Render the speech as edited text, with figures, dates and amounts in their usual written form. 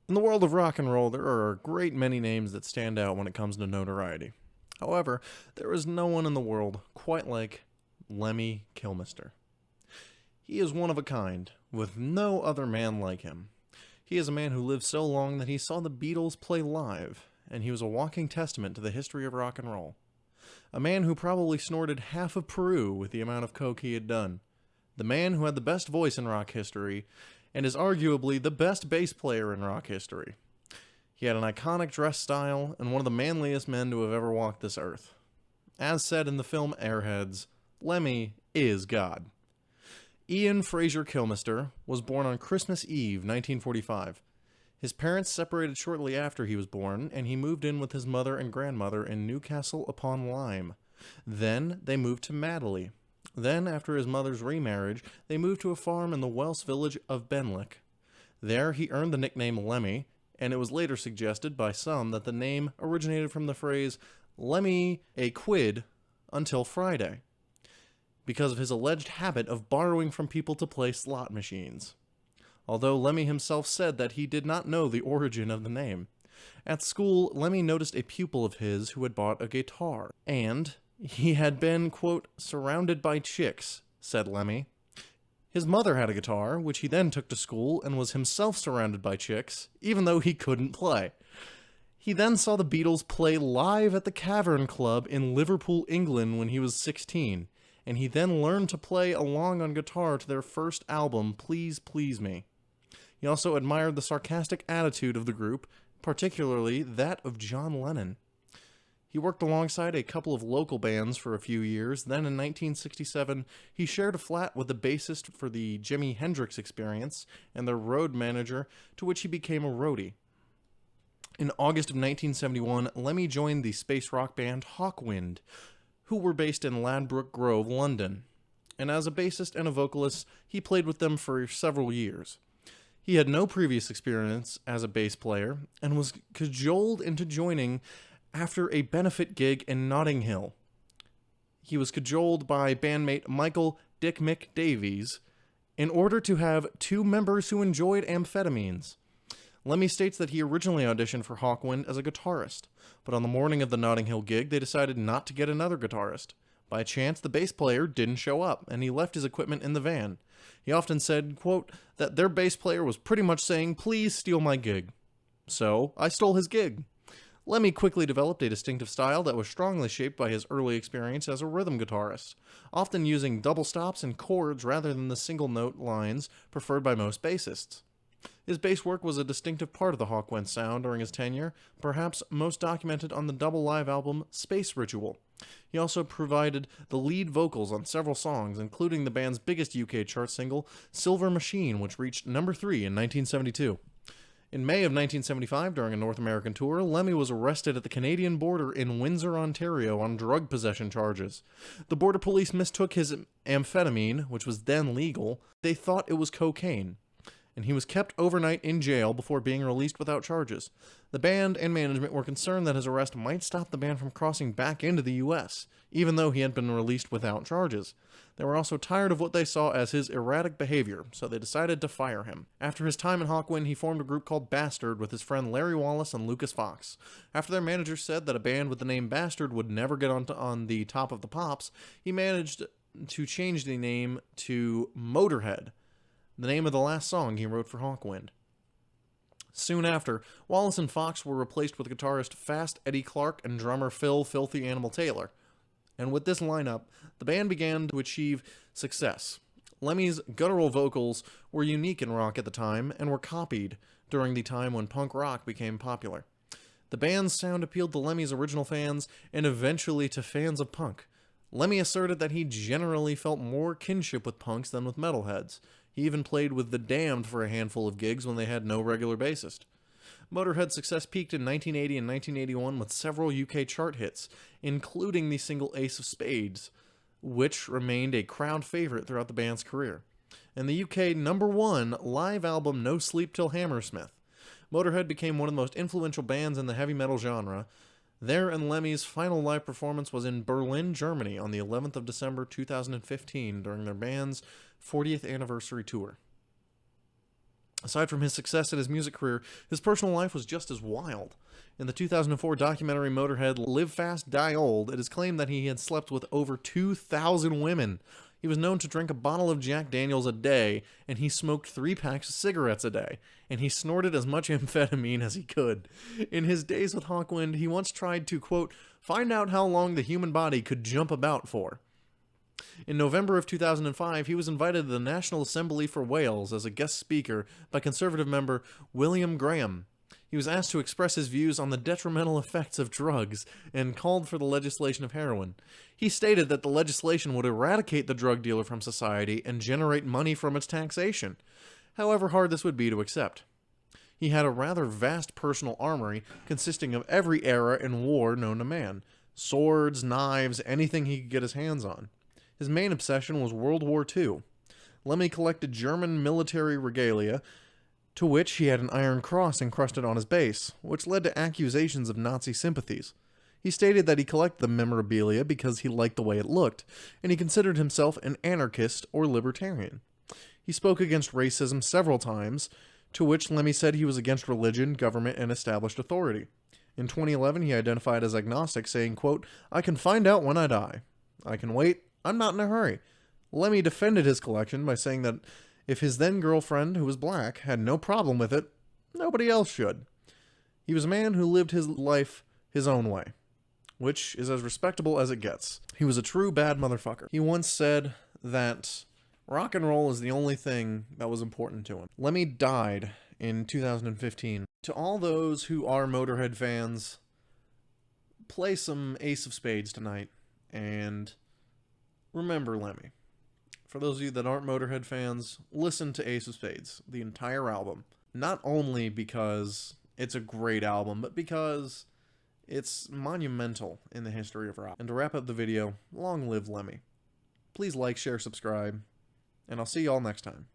In the world of rock and roll, there are a great many names that stand out when it comes to notoriety. However, there is no one in the world quite like Lemmy Kilmister. He is one of a kind, with no other man like him. He is a man who lived so long that he saw the Beatles play live, and he was a walking testament to the history of rock and roll. A man who probably snorted half of Peru with the amount of coke he had done. The man who had the best voice in rock history, and is arguably the best bass player in rock history. He had an iconic dress style, and one of the manliest men to have ever walked this earth. As said in the film Airheads, Lemmy is God. Ian Fraser Kilmister was born on Christmas Eve, 1945. His parents separated shortly after he was born, and he moved in with his mother and grandmother in Newcastle upon Lyme. Then they moved to Madeley. Then, after his mother's remarriage, they moved to a farm in the Welsh village of Benlick. There he earned the nickname Lemmy, and it was later suggested by some that the name originated from the phrase, "Lemmy a quid until Friday," because of his alleged habit of borrowing from people to play slot machines. Although Lemmy himself said that he did not know the origin of the name. At school, Lemmy noticed a pupil of his who had bought a guitar, and he had been, quote, surrounded by chicks, said Lemmy. His mother had a guitar, which he then took to school and was himself surrounded by chicks, even though he couldn't play. He then saw the Beatles play live at the Cavern Club in Liverpool, England when he was 16, and he then learned to play along on guitar to their first album, Please Please Me. He also admired the sarcastic attitude of the group, particularly that of John Lennon. He worked alongside a couple of local bands for a few years. Then in 1967, he shared a flat with the bassist for the Jimi Hendrix Experience and their road manager, to which he became a roadie. In August of 1971, Lemmy joined the space rock band Hawkwind, who were based in Ladbroke Grove, London. And as a bassist and a vocalist, he played with them for several years. He had no previous experience as a bass player and was cajoled into joining after a benefit gig in Notting Hill. He was cajoled by bandmate Michael Dick Mick Davies in order to have two members who enjoyed amphetamines. Lemmy states that he originally auditioned for Hawkwind as a guitarist, but on the morning of the Notting Hill gig, they decided not to get another guitarist. By chance, the bass player didn't show up, and he left his equipment in the van. He often said, quote, that their bass player was pretty much saying, "Please steal my gig." So, I stole his gig. Lemmy quickly developed a distinctive style that was strongly shaped by his early experience as a rhythm guitarist, often using double stops and chords rather than the single note lines preferred by most bassists. His bass work was a distinctive part of the Hawkwind sound during his tenure, perhaps most documented on the double live album Space Ritual. He also provided the lead vocals on several songs, including the band's biggest UK chart single, Silver Machine, which reached number 3 in 1972. In May of 1975, during a North American tour, Lemmy was arrested at the Canadian border in Windsor, Ontario on drug possession charges. The border police mistook his amphetamine, which was then legal. They thought it was cocaine, and he was kept overnight in jail before being released without charges. The band and management were concerned that his arrest might stop the band from crossing back into the U.S., even though he had been released without charges. They were also tired of what they saw as his erratic behavior, so they decided to fire him. After his time in Hawkwind, he formed a group called Bastard with his friend Larry Wallace and Lucas Fox. After their manager said that a band with the name Bastard would never get on the top of the pops, he managed to change the name to Motorhead, the name of the last song he wrote for Hawkwind. Soon after, Wallace and Fox were replaced with guitarist Fast Eddie Clarke and drummer Phil Filthy Animal Taylor. And with this lineup, the band began to achieve success. Lemmy's guttural vocals were unique in rock at the time and were copied during the time when punk rock became popular. The band's sound appealed to Lemmy's original fans and eventually to fans of punk. Lemmy asserted that he generally felt more kinship with punks than with metalheads. He even played with The Damned for a handful of gigs when they had no regular bassist. Motorhead's success peaked in 1980 and 1981 with several UK chart hits, including the single Ace of Spades, which remained a crowd favorite throughout the band's career. And the UK #1 live album No Sleep Till Hammersmith. Motorhead became one of the most influential bands in the heavy metal genre. Their and Lemmy's final live performance was in Berlin, Germany on the 11th of December 2015 during their band's 40th anniversary tour. Aside from his success in his music career, his personal life was just as wild. In the 2004 documentary Motorhead Live Fast, Die Old, it is claimed that he had slept with over 2,000 women. He was known to drink a bottle of Jack Daniels a day, and he smoked 3 packs of cigarettes a day, and he snorted as much amphetamine as he could. In his days with Hawkwind, he once tried to, quote, find out how long the human body could jump about for. In November of 2005, he was invited to the National Assembly for Wales as a guest speaker by Conservative member William Graham. He was asked to express his views on the detrimental effects of drugs and called for the legislation of heroin. He stated that the legislation would eradicate the drug dealer from society and generate money from its taxation, however hard this would be to accept. He had a rather vast personal armory consisting of every era and war known to man: swords, knives, anything he could get his hands on. His main obsession was World War II. Lemmy collected German military regalia, to which he had an iron cross encrusted on his base, which led to accusations of Nazi sympathies. He stated that he collected the memorabilia because he liked the way it looked, and he considered himself an anarchist or libertarian. He spoke against racism several times, to which Lemmy said he was against religion, government, and established authority. In 2011, he identified as agnostic, saying, quote, I can find out when I die. I can wait. I'm not in a hurry. Lemmy defended his collection by saying that if his then-girlfriend, who was black, had no problem with it, nobody else should. He was a man who lived his life his own way, which is as respectable as it gets. He was a true bad motherfucker. He once said that rock and roll is the only thing that was important to him. Lemmy died in 2015. To all those who are Motorhead fans, play some Ace of Spades tonight, and remember Lemmy. For those of you that aren't Motorhead fans, listen to Ace of Spades, the entire album. Not only because it's a great album, but because it's monumental in the history of rock. And to wrap up the video, long live Lemmy. Please like, share, subscribe, and I'll see y'all next time.